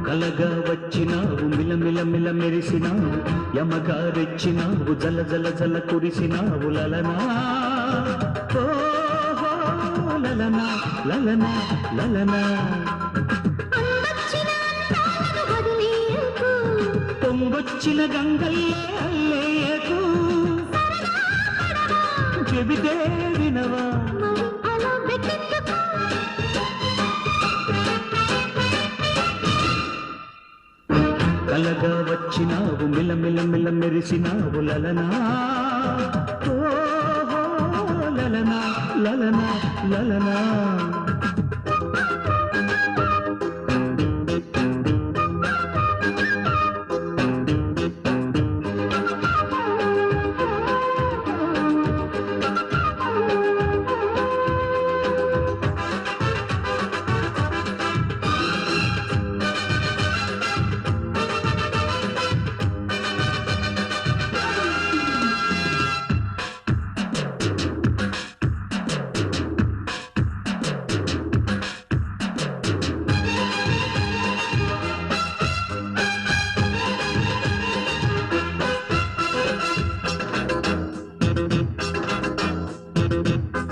కలగా వచ్చినావు మిలమిల మిల మెరిసినావు యమగా రెచ్చినావు జల జల జల కురిసినావు లలనా ఓహో లలనా లలనా లలనా పొంగొచ్చిన గంగల్లే అల్లేయకు చెబితే వినవా కలగా వచ్చినావు మిలమిల మిల మెరిసినావు లలనా ఓహో లలనా లలనా లలనా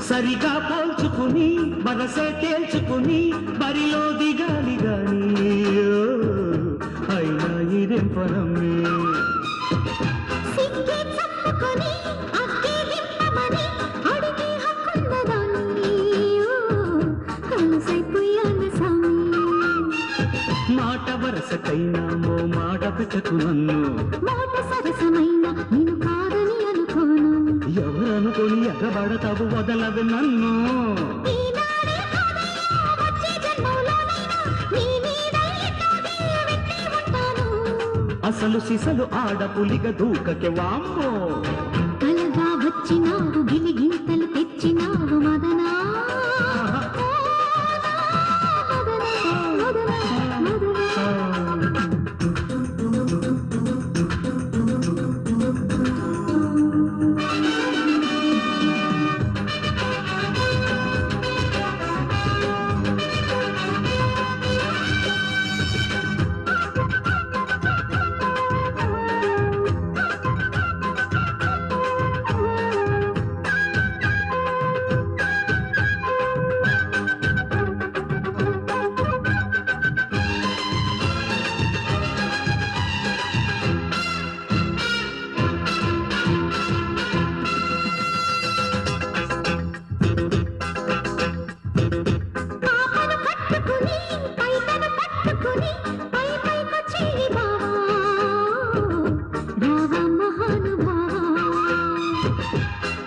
సరిగా పోల్చుకుని మనసే తేల్చుకుని బరిలో దిగాలి గాని అయినా ఇదేం పరమే మాట వరసకైనా మో మాట పెట్టకు నన్ను మాట సరసమైన నేను కాదని అనుకోను ఎవరనుకొని ఎగబడతావు వదలదు నన్ను అసలు సిసలు ఆడపులిగ దూకకే వామ్మో కలగా వచ్చినావు గిలిగింతలు తెచ్చినావు మదనా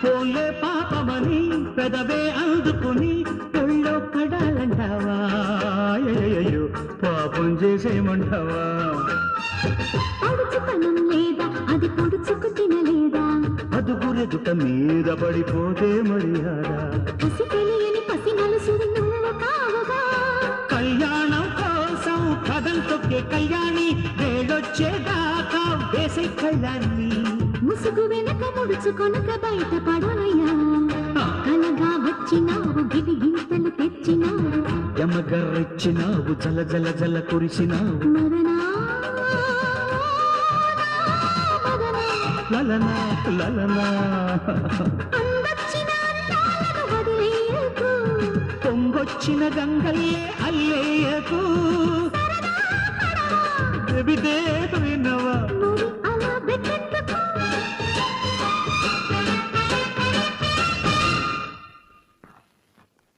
పోలే పాపమని పెదవే అందుకుని ఒళ్ళో పడాలంటావా అయ్యో పాపం చేసేయమంటావా అడుచుతనం లేదా అది పొడుచుకు తినలేదా అదుగురెదుట మీద పడిపోతే మర్యాదా పసి తెలియని పసి మనసుడు నువ్వు కావుగా కళ్యాణం కోసం కథం తొక్కే కళ్యాణి వేడొచ్చేదాకా వేసే కళ్యాణి ముసుగు వెనక ముడుచుకొనక బయట పడవయ్యా కలగా వచ్చినావు గిలిగింతలు తెచ్చినావు యమగర్రెచ్చినావు జల జల జల కురిసినావు మదనా లలనా లలనా అందొచ్చిన అందాలను వదిలేయకు పొంగొచ్చిన గంగల్లే అల్లేయకు చెబితే వినవా మరి అలా బెట్టెట్టుకో